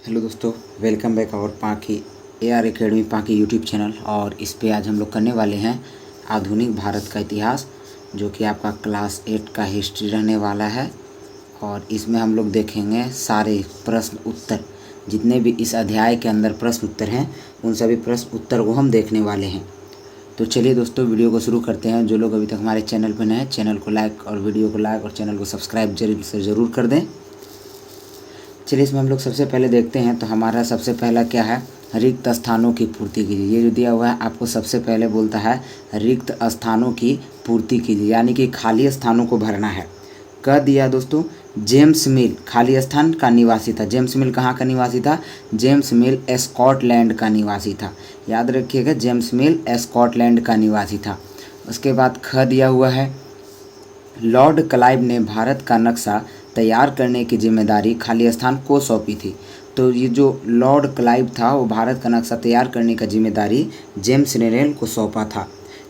Hello दोस्तों, welcome back और पाकि AR एकेडमी पाकि यूट्यूब चैनल। और इस पे आज हम लोग करने वाले हैं आधुनिक भारत का इतिहास, जो कि आपका क्लास 8 का हिस्ट्री रहने वाला है। और इसमें हम लोग देखेंगे सारे प्रश्न उत्तर, जितने भी इस अध्याय के अंदर प्रश्न उत्तर हैं उन सभी प्रश्न उत्तर को हम देखने वाले हैं। तो चलिए दोस्तों, वीडियो को शुरू करते हैं। जो लोग अभी तक हमारे चैनल पर नए हैं, चैनल को लाइक और वीडियो को लाइक और चैनल को सब्सक्राइब ज़रूर कर दें। चलिए, इसमें हम लोग सबसे पहले देखते हैं। तो हमारा सबसे पहला क्या है, रिक्त स्थानों की पूर्ति कीजिए। ये जो दिया हुआ है आपको सबसे पहले बोलता है रिक्त स्थानों की पूर्ति कीजिए, यानी कि खाली स्थानों को भरना है। कह दिया दोस्तों, जेम्स मिल खाली स्थान का निवासी था। जेम्स मिल कहाँ का निवासी था? जेम्स मिल स्कॉटलैंड का निवासी था। याद रखिएगा, जेम्स मिल स्कॉटलैंड का निवासी था। उसके बाद ख दिया हुआ है, लॉर्ड क्लाइव ने भारत का नक्शा तैयार करने की जिम्मेदारी खाली स्थान को सौंपी थी। तो ये जो लॉर्ड क्लाइव था वो भारत का नक्शा तैयार करने का जिम्मेदारी जेम्स नेरेल को सौंपा था।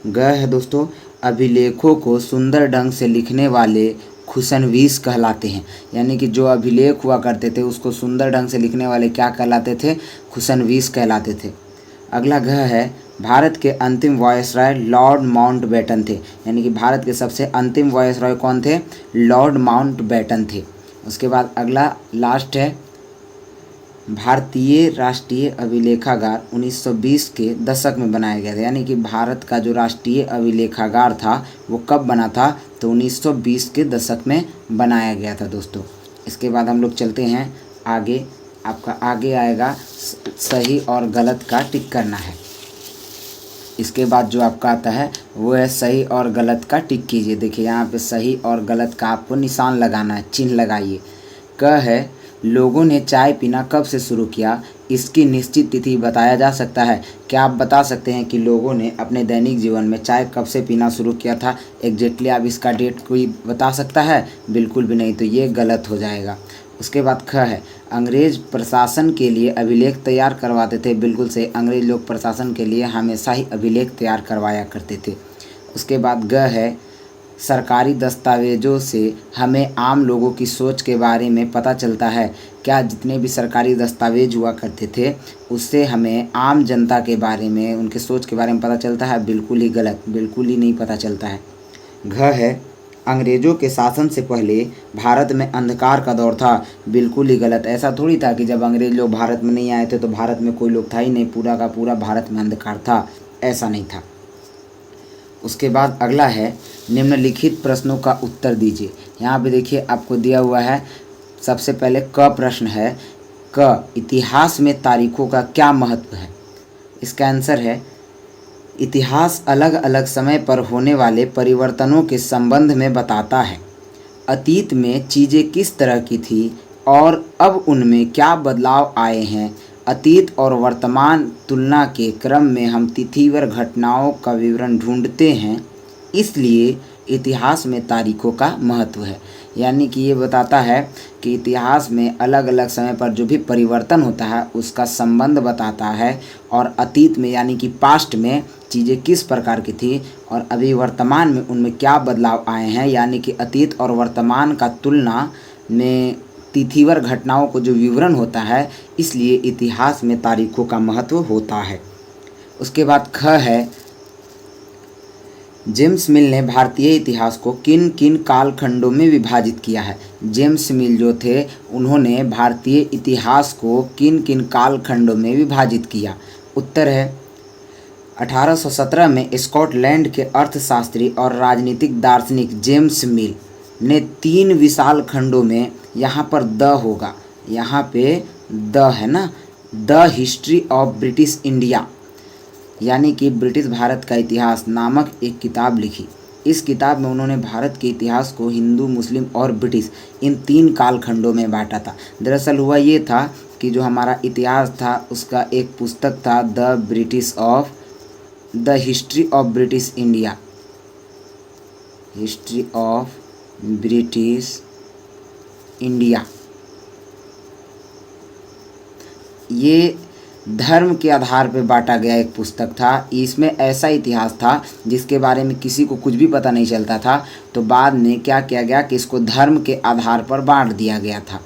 ग है दोस्तों, अभिलेखों को सुंदर ढंग से लिखने वाले खुशनवीस कहलाते हैं। यानी कि जो अभिलेख हुआ करते थे उसको सुंदर ढंग से लिखने वाले क्या कहलाते थे? खुशनवीस कहलाते थे। अगला घ है, भारत के अंतिम वायसराय लॉर्ड माउंटबेटन थे। यानी कि भारत के सबसे अंतिम वायसराय कौन थे? लॉर्ड माउंटबेटन थे। उसके बाद अगला लास्ट है, भारतीय राष्ट्रीय अभिलेखागार 1920 के दशक में बनाया गया था। यानी कि भारत का जो राष्ट्रीय अभिलेखागार था वो कब बना था? तो 1920 के दशक में बनाया गया था दोस्तों। इसके बाद हम लोग चलते हैं आगे। आपका आगे आएगा सही और गलत का टिक करना है। इसके बाद जो आपका आता है वो है सही और गलत का टिक कीजिए। देखिए यहाँ पे सही और गलत का आपको निशान लगाना है, चिन्ह लगाइए। क है, लोगों ने चाय पीना कब से शुरू किया? इसकी निश्चित तिथि बताया जा सकता है। क्या आप बता सकते हैं कि लोगों ने अपने दैनिक जीवन में चाय कब से पीना शुरू किया था? एग्जैक्टली आप इसका डेट कोई बता सकता है? बिल्कुल भी नहीं, तो ये गलत हो जाएगा। उसके बाद ख है, अंग्रेज प्रशासन के लिए अभिलेख तैयार करवाते थे। बिल्कुल से अंग्रेज लोग प्रशासन के लिए हमेशा ही अभिलेख तैयार करवाया करते थे। उसके बाद ग है, सरकारी दस्तावेजों से हमें आम लोगों की सोच के बारे में पता चलता है। क्या जितने भी सरकारी दस्तावेज हुआ करते थे उससे हमें आम जनता के बारे में, उनके सोच के बारे में पता चलता है? बिल्कुल ही गलत, बिल्कुल ही नहीं पता चलता है। घ है, अंग्रेजों के शासन से पहले भारत में अंधकार का दौर था। बिल्कुल ही गलत। ऐसा थोड़ी था कि जब अंग्रेज लोग भारत में नहीं आए थे तो भारत में कोई लोग था ही नहीं, पूरा का पूरा भारत में अंधकार था, ऐसा नहीं था। उसके बाद अगला है, निम्नलिखित प्रश्नों का उत्तर दीजिए। यहाँ पे देखिए आपको दिया हुआ है, सबसे पहले क प्रश्न है, क इतिहास में तारीखों का क्या महत्व है? इसका आंसर है, इतिहास अलग अलग समय पर होने वाले परिवर्तनों के संबंध में बताता है। अतीत में चीज़ें किस तरह की थी और अब उनमें क्या बदलाव आए हैं। अतीत और वर्तमान तुलना के क्रम में हम तिथिवर घटनाओं का विवरण ढूंढते हैं, इसलिए इतिहास में तारीखों का महत्व है। यानी कि ये बताता है कि इतिहास में अलग अलग समय पर जो भी परिवर्तन होता है उसका संबंध बताता है। और अतीत में यानी कि पास्ट में चीज़ें किस प्रकार की थी और अभी वर्तमान में उनमें क्या बदलाव आए हैं। यानी कि अतीत और वर्तमान का तुलना में तिथिवर घटनाओं को जो विवरण होता है, इसलिए इतिहास में तारीखों का महत्व होता है। उसके बाद ख है, जेम्स मिल ने भारतीय इतिहास को किन किन कालखंडों में विभाजित किया है? जेम्स मिल जो थे उन्होंने भारतीय इतिहास को किन किन कालखंडों में विभाजित किया? उत्तर है, 1817 में स्कॉटलैंड के अर्थशास्त्री और राजनीतिक दार्शनिक जेम्स मिल ने 3 विशाल खंडों में, यहाँ पर द होगा, यहाँ पे द है ना, the history of British India यानी कि ब्रिटिश भारत का इतिहास नामक एक किताब लिखी। इस किताब में उन्होंने भारत के इतिहास को हिंदू, मुस्लिम और ब्रिटिश इन 3 कालखंडों में बांटा था। दरअसल हुआ ये था कि जो हमारा इतिहास था उसका एक पुस्तक था the history of British India, history of British India. ये धर्म के आधार पर बांटा गया एक पुस्तक था। इसमें ऐसा इतिहास था जिसके बारे में किसी को कुछ भी पता नहीं चलता था। तो बाद में क्या किया गया कि इसको धर्म के आधार पर बांट दिया गया था।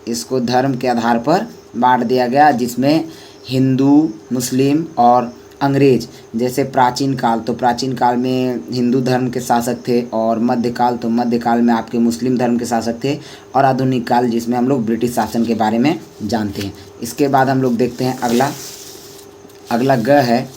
इसको धर्म के आधार पर बांट दिया गया, जिसमें हिंदू, मुस्लिम और अंग्रेज। जैसे प्राचीन काल, तो प्राचीन काल में हिंदू धर्म के शासक थे, और मध्यकाल, तो मध्यकाल में आपके मुस्लिम धर्म के शासक थे, और आधुनिक काल जिसमें हम लोग ब्रिटिश शासन के बारे में जानते हैं। इसके बाद हम लोग देखते हैं अगला ग है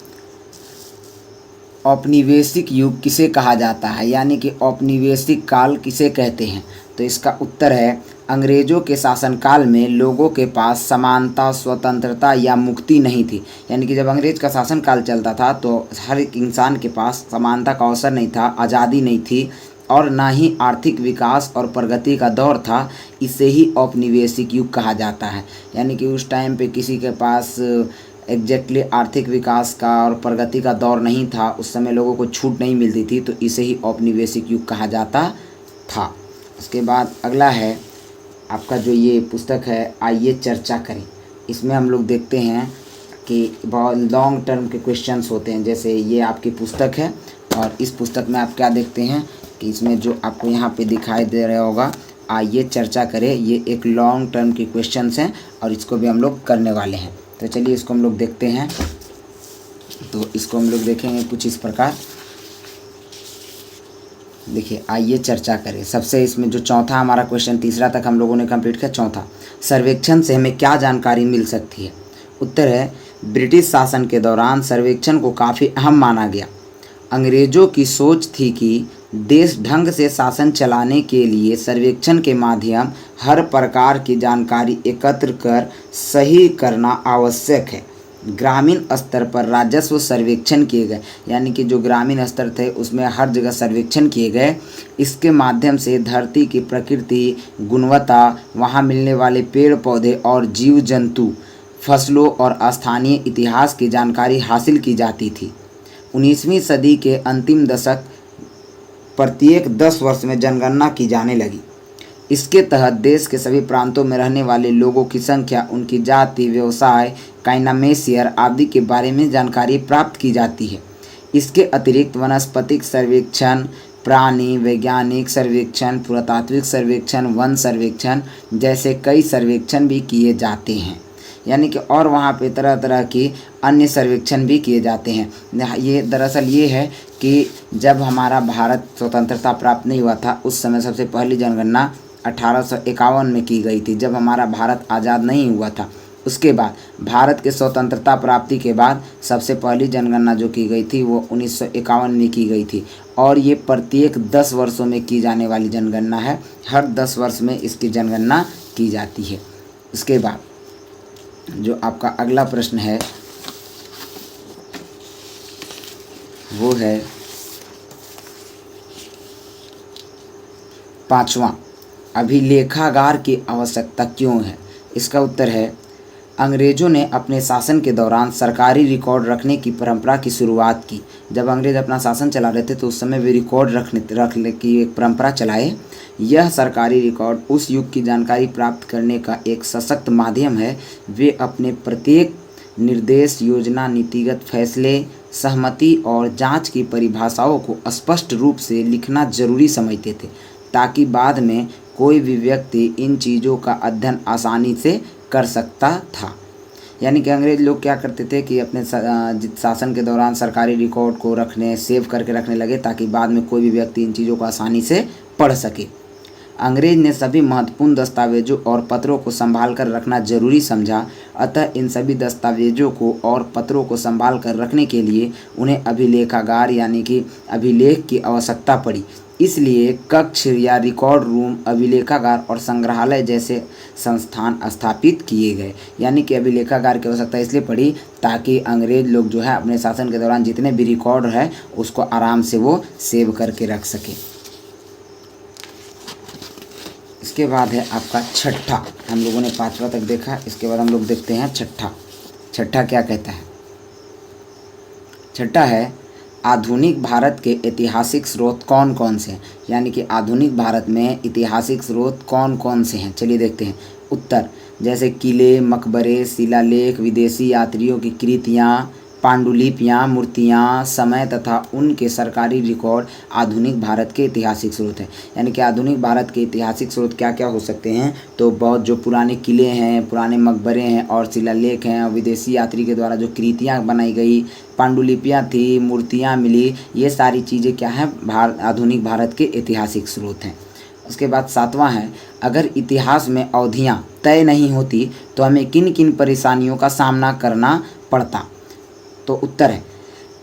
औपनिवेशिक युग किसे कहा जाता है, यानी कि औपनिवेशिक काल किसे कहते हैं। तो इसका उत्तर है अंग्रेजों के शासनकाल में लोगों के पास समानता, स्वतंत्रता या मुक्ति नहीं थी। यानी कि जब अंग्रेज का शासनकाल चलता था तो हर एक इंसान के पास समानता का अवसर नहीं था, आज़ादी नहीं थी, और ना ही आर्थिक विकास और प्रगति का दौर था। इसे ही औपनिवेशिक युग कहा जाता है। यानी कि उस टाइम पे किसी के पास एग्जैक्टली आर्थिक विकास का और प्रगति का दौर नहीं था, उस समय लोगों को छूट नहीं मिलती थी, तो इसे ही औपनिवेशिक युग कहा जाता था। उसके बाद अगला है आपका जो ये पुस्तक है आइए चर्चा करें। इसमें हम लोग देखते हैं कि बहुत लॉन्ग टर्म के क्वेश्चंस होते हैं। जैसे ये आपकी पुस्तक है, और इस पुस्तक में आप क्या देखते हैं कि इसमें जो आपको यहाँ पे दिखाई दे रहा होगा आइए चर्चा करें, ये एक लॉन्ग टर्म के क्वेश्चंस हैं, और इसको भी हम लोग करने वाले हैं। तो चलिए इसको हम लोग देखते हैं। तो इसको हम लोग देखेंगे कुछ इस प्रकार। देखिए आइए चर्चा करें। सबसे इसमें जो चौथा हमारा क्वेश्चन, तीसरा तक हम लोगों ने कंप्लीट किया। चौथा, सर्वेक्षण से हमें क्या जानकारी मिल सकती है। उत्तर है ब्रिटिश शासन के दौरान सर्वेक्षण को काफ़ी अहम माना गया। अंग्रेज़ों की सोच थी कि देश ढंग से शासन चलाने के लिए सर्वेक्षण के माध्यम हर प्रकार की जानकारी एकत्र कर सही करना आवश्यक है। ग्रामीण स्तर पर राजस्व सर्वेक्षण किए गए, यानी कि जो ग्रामीण स्तर थे उसमें हर जगह सर्वेक्षण किए गए। इसके माध्यम से धरती की प्रकृति, गुणवत्ता, वहाँ मिलने वाले पेड़ पौधे और जीव जंतु, फसलों और स्थानीय इतिहास की जानकारी हासिल की जाती थी। 19वीं सदी के अंतिम दशक प्रत्येक 10 वर्ष में जनगणना की जाने लगी। इसके तहत देश के सभी प्रांतों में रहने वाले लोगों की संख्या, उनकी जाति, व्यवसाय, काइनामेशियर आदि के बारे में जानकारी प्राप्त की जाती है। इसके अतिरिक्त वनस्पतिक सर्वेक्षण, प्राणी वैज्ञानिक सर्वेक्षण, पुरातात्विक सर्वेक्षण, वन सर्वेक्षण जैसे कई सर्वेक्षण भी किए जाते हैं। यानी कि और वहाँ पे तरह तरह की अन्य सर्वेक्षण भी किए जाते हैं। ये दरअसल ये है कि जब हमारा भारत स्वतंत्रता प्राप्त नहीं हुआ था, उस समय सबसे पहली जनगणना 1851 में की गई थी, जब हमारा भारत आज़ाद नहीं हुआ था। उसके बाद भारत के स्वतंत्रता प्राप्ति के बाद सबसे पहली जनगणना जो की गई थी वो 1951 में की गई थी, और ये प्रत्येक 10 वर्षों में की जाने वाली जनगणना है। हर 10 वर्ष में इसकी जनगणना की जाती है। उसके बाद जो आपका अगला प्रश्न है वो है 5वां, अभिलेखागार की आवश्यकता क्यों है। इसका उत्तर है अंग्रेज़ों ने अपने शासन के दौरान सरकारी रिकॉर्ड रखने की परंपरा की शुरुआत की। जब अंग्रेज़ अपना शासन चला रहे थे तो उस समय वे रिकॉर्ड रखने की एक परंपरा चलाए। यह सरकारी रिकॉर्ड उस युग की जानकारी प्राप्त करने का एक सशक्त माध्यम है। वे अपने प्रत्येक निर्देश, योजना, नीतिगत फैसले, सहमति और जांच की परिभाषाओं को स्पष्ट रूप से लिखना जरूरी समझते थे, ताकि बाद में कोई भी व्यक्ति इन चीज़ों का अध्ययन आसानी से कर सकता था। यानी कि अंग्रेज़ लोग क्या करते थे कि अपने शासन के दौरान सरकारी रिकॉर्ड को सेव करके रखने लगे, ताकि बाद में कोई भी व्यक्ति इन चीज़ों को आसानी से पढ़ सके। अंग्रेज ने सभी महत्वपूर्ण दस्तावेजों और पत्रों को संभाल कर रखना जरूरी समझा। अतः इन सभी दस्तावेजों को और पत्रों को संभाल कर रखने के लिए उन्हें अभिलेखागार यानी कि अभिलेख की आवश्यकता पड़ी। इसलिए कक्ष या रिकॉर्ड रूम, अभिलेखागार और संग्रहालय जैसे संस्थान स्थापित किए गए। यानी कि अभिलेखागार की आवश्यकता इसलिए पड़ी ताकि अंग्रेज लोग जो है अपने शासन के दौरान जितने भी रिकॉर्ड है उसको आराम से वो सेव करके रख सके। इसके बाद है आपका छठा। हम लोगों ने 5वां तक देखा, इसके बाद हम लोग देखते हैं छठा। छठा क्या कहता है? छठा है आधुनिक भारत के ऐतिहासिक स्रोत कौन कौन से हैं। यानी कि आधुनिक भारत में ऐतिहासिक स्रोत कौन कौन से हैं, चलिए देखते हैं। उत्तर जैसे किले, मकबरे, शिलालेख, विदेशी यात्रियों की कृतियाँ, पांडुलिपियाँ, मूर्तियाँ, समय तथा उनके सरकारी रिकॉर्ड आधुनिक भारत के ऐतिहासिक स्रोत हैं। यानी कि आधुनिक भारत के ऐतिहासिक स्रोत क्या क्या हो सकते हैं, तो बहुत जो पुराने किले हैं, पुराने मकबरे हैं और शिलालेख हैं, विदेशी यात्री के द्वारा जो कृतियाँ बनाई गई, पांडुलिपियाँ थी, मूर्तियाँ मिली, ये सारी चीज़ें क्या हैं, आधुनिक भारत के ऐतिहासिक स्रोत हैं। उसके बाद 7वां है, अगर इतिहास में अवधियाँ तय नहीं होती तो हमें किन किन परेशानियों का सामना करना पड़ता। तो उत्तर है,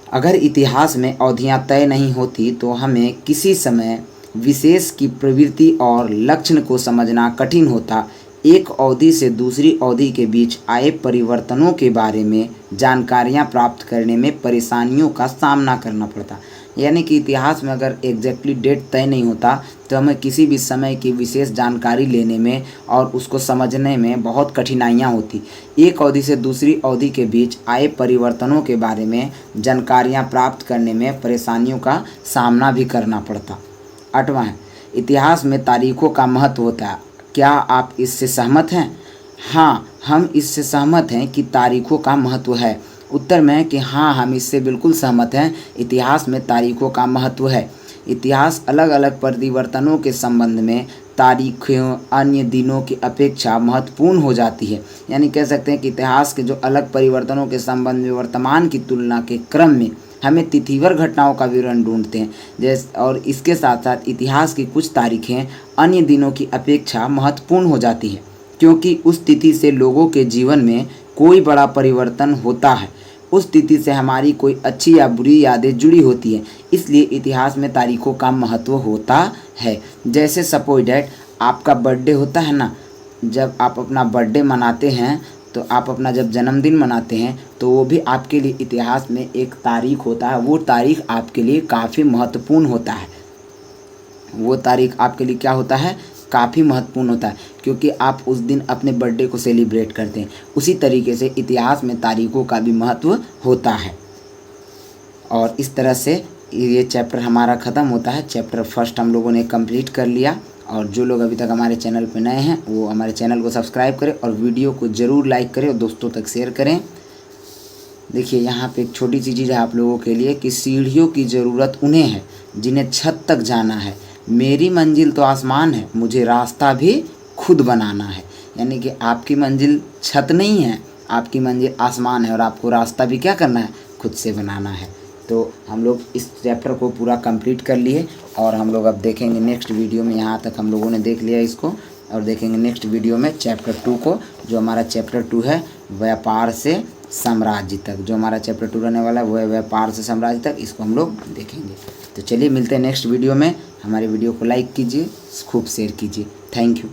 अगर इतिहास में अवधियाँ तय नहीं होती तो हमें किसी समय विशेष की प्रवृत्ति और लक्षण को समझना कठिन होता। एक अवधि से दूसरी अवधि के बीच आए परिवर्तनों के बारे में जानकारियाँ प्राप्त करने में परेशानियों का सामना करना पड़ता। यानी कि इतिहास में अगर एग्जैक्टली डेट तय नहीं होता तो हमें किसी भी समय की विशेष जानकारी लेने में और उसको समझने में बहुत कठिनाइयाँ होती। एक अवधि से दूसरी अवधि के बीच आए परिवर्तनों के बारे में जानकारियाँ प्राप्त करने में परेशानियों का सामना भी करना पड़ता। 8वां है, इतिहास में तारीखों का महत्व होता है। क्या आप इससे सहमत हैं? हाँ, हम इससे सहमत हैं कि तारीखों का महत्व है। उत्तर में है कि हाँ, हम इससे बिल्कुल सहमत हैं। इतिहास में तारीखों का महत्व है। इतिहास अलग अलग परिवर्तनों के संबंध में तारीखें अन्य दिनों की अपेक्षा महत्वपूर्ण हो जाती है। यानी कह सकते हैं कि इतिहास के जो अलग परिवर्तनों के संबंध में वर्तमान की तुलना के क्रम में हमें तिथिवर घटनाओं का विवरण ढूंढते हैं। जैसे और इसके साथ साथ इतिहास की कुछ तारीखें अन्य दिनों की अपेक्षा महत्वपूर्ण हो जाती है, क्योंकि उस तिथि से लोगों के जीवन में कोई बड़ा परिवर्तन होता है। उस तिथि से हमारी कोई अच्छी या बुरी यादें जुड़ी होती हैं। इसलिए इतिहास में तारीखों का महत्व होता है। जैसे सपोज डैट आपका बर्थडे होता है ना, जब आप अपना बर्थडे मनाते हैं तो आप अपना जब जन्मदिन मनाते हैं तो वो भी आपके लिए इतिहास में एक तारीख होता है। वो तारीख आपके लिए काफ़ी महत्वपूर्ण होता है। वो तारीख आपके लिए क्या होता है, काफ़ी महत्वपूर्ण होता है, क्योंकि आप उस दिन अपने बर्थडे को सेलिब्रेट करते हैं। उसी तरीके से इतिहास में तारीखों का भी महत्व होता है। और इस तरह से ये चैप्टर हमारा ख़त्म होता है। चैप्टर फर्स्ट हम लोगों ने कंप्लीट कर लिया। और जो लोग अभी तक हमारे चैनल पर नए हैं वो हमारे चैनल को सब्सक्राइब करें और वीडियो को ज़रूर लाइक करें और दोस्तों तक शेयर करें। देखिए यहाँ पे एक छोटी सी चीज़ है आप लोगों के लिए कि सीढ़ियों की ज़रूरत उन्हें है जिन्हें छत तक जाना है। मेरी मंजिल तो आसमान है, मुझे रास्ता भी खुद बनाना है। यानी कि आपकी मंजिल छत नहीं है, आपकी मंजिल आसमान है और आपको रास्ता भी क्या करना है, खुद से बनाना है। तो हम लोग इस चैप्टर को पूरा कंप्लीट कर लिए और हम लोग अब देखेंगे नेक्स्ट वीडियो में। यहाँ तक हम लोगों ने देख लिया इसको और देखेंगे नेक्स्ट वीडियो में चैप्टर 2 को, जो हमारा चैप्टर 2 है व्यापार से साम्राज्य तक। जो हमारा चैप्टर 2 रहने वाला है वो है व्यापार से साम्राज्य तक। इसको हम लोग देखेंगे। तो चलिए मिलते हैं नेक्स्ट वीडियो में। हमारे वीडियो को लाइक कीजिए, खूब शेयर कीजिए। Thank you.